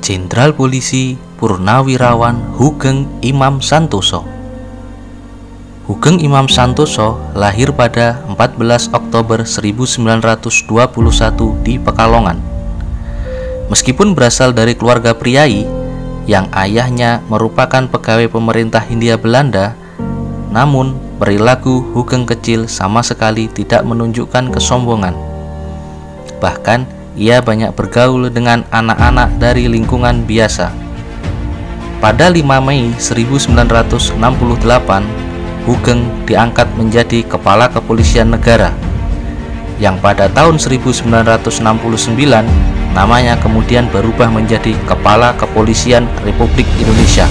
Jenderal Polisi Purnawirawan Hugeng Imam Santoso. Hugeng Imam Santoso lahir pada 14 Oktober 1921 di Pekalongan. Meskipun berasal dari keluarga priai yang ayahnya merupakan pegawai pemerintah Hindia Belanda, namun perilaku Hugeng kecil sama sekali tidak menunjukkan kesombongan. Bahkan ia banyak bergaul dengan anak-anak dari lingkungan biasa. Pada 5 Mei 1968, Hugeng diangkat menjadi Kepala Kepolisian Negara, yang pada tahun 1969 namanya kemudian berubah menjadi Kepala Kepolisian Republik Indonesia.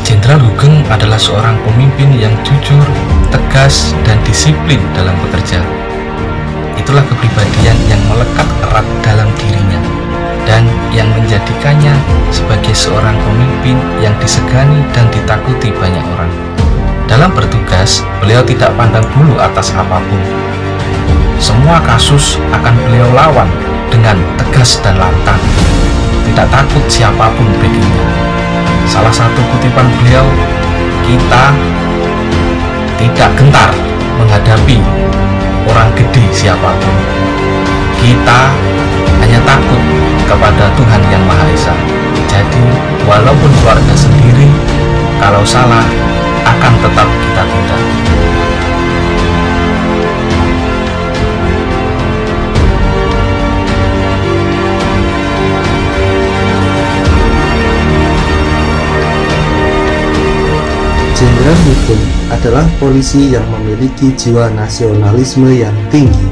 Jenderal Hugeng adalah seorang pemimpin yang jujur, tegas, dan disiplin dalam bekerja. Itulah kepribadian yang melekat erat dalam dirinya dan yang menjadikannya sebagai seorang pemimpin yang disegani dan ditakuti banyak orang. Dalam bertugas, beliau tidak pandang bulu atas apapun. Semua kasus akan beliau lawan dengan tegas dan lantang, tidak takut siapapun baginya. Salah satu kutipan beliau, "Kita tidak gentar menghadapi orang gede siapapun. Kita hanya takut kepada Tuhan Yang Maha Esa." Jadi, walaupun keluarga sendiri, kalau salah akan tetap kita tindak. Jenderal Hugeng adalah polisi yang memiliki jiwa nasionalisme yang tinggi,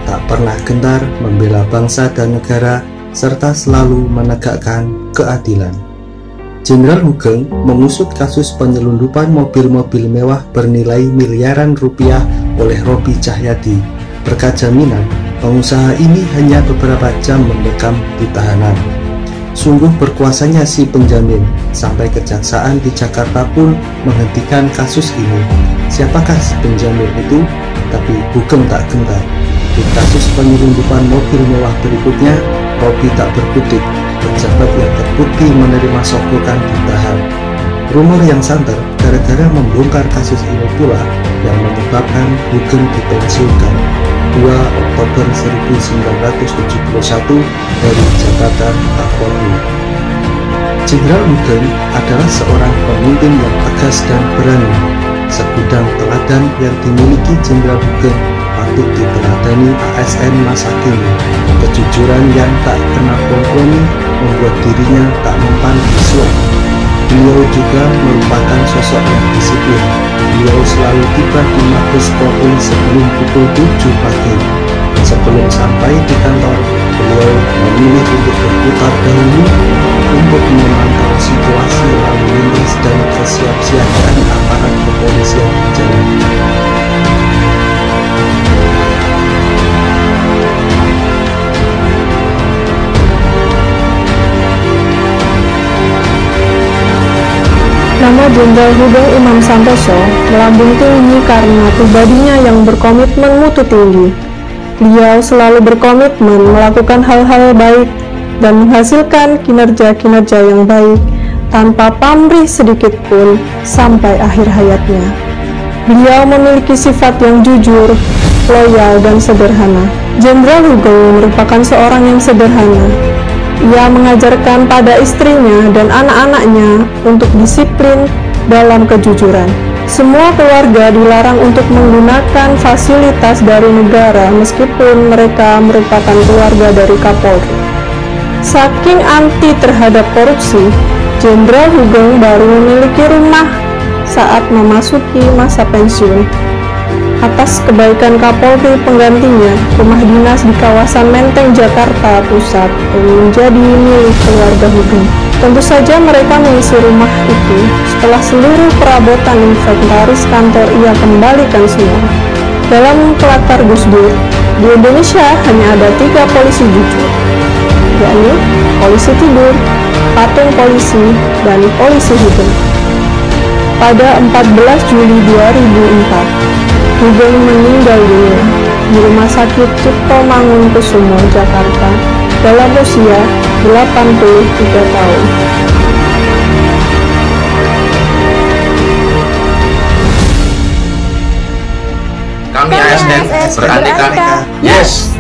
tak pernah gentar membela bangsa dan negara, serta selalu menegakkan keadilan. Jenderal Hugeng mengusut kasus penyelundupan mobil-mobil mewah bernilai miliaran rupiah oleh Robi Cahyadi. Berkat jaminan, pengusaha ini hanya beberapa jam mendekam di tahanan. Sungguh berkuasanya si penjamin, sampai kejaksaan di Jakarta pun menghentikan kasus ini. Siapakah si penjamin itu? Tapi Hugeng tak gentar. Di kasus penyelundupan mobil mewah berikutnya, Robi tak berkutik. Pejabat yang terbukti menerima sogokan ditahan. Rumor yang santer gara-gara membongkar kasus ini pula yang menyebabkan Hugeng dipensiunkan 2 Oktober 1971 dari jabatan Kapolri. Jenderal Hugeng adalah seorang pemimpin yang tegas dan berani. Segudang teladan yang dimiliki Jenderal Hugeng patut diteladani ASN masa kini. Kejujuran yang tak kena kompromi membuat dirinya tak mempan visual. Beliau juga merupakan sosok yang disiplin. Beliau selalu tiba di Mabes Polri sebelum pukul 7 pagi. Sebelum sampai di kantor, beliau memilih untuk berputar dahulu untuk memantau situasi lalu lintas dan kesiapsiagaan aparat kepolisian di jalan. Nama Jenderal Hugeng Imam Santoso melambung tinggi karena pribadinya yang berkomitmen mutu tinggi. Beliau selalu berkomitmen melakukan hal-hal baik dan menghasilkan kinerja-kinerja yang baik tanpa pamrih sedikit pun sampai akhir hayatnya. Beliau memiliki sifat yang jujur, loyal, dan sederhana. Jenderal Hugeng merupakan seorang yang sederhana. Ia mengajarkan pada istrinya dan anak-anaknya untuk disiplin dalam kejujuran. Semua keluarga dilarang untuk menggunakan fasilitas dari negara meskipun mereka merupakan keluarga dari Kapolri. Saking anti terhadap korupsi, Jenderal Hugeng baru memiliki rumah saat memasuki masa pensiun. Atas kebaikan Kapolri penggantinya, rumah dinas di kawasan Menteng, Jakarta Pusat menjadi milik keluarga Hugeng. Tentu saja mereka mengisi rumah itu setelah seluruh perabotan inventaris kantor ia kembalikan semua. Dalam kelakar Gus Dur, di Indonesia hanya ada 3 polisi jujur, yakni polisi tidur, patung polisi, dan polisi Hugeng. pada 14 Juli 2004. Sugeng meninggal dunia di Rumah Sakit Cipto Mangunkusumo, Jakarta dalam usia 83 tahun. Kami ASN beraneka, yes!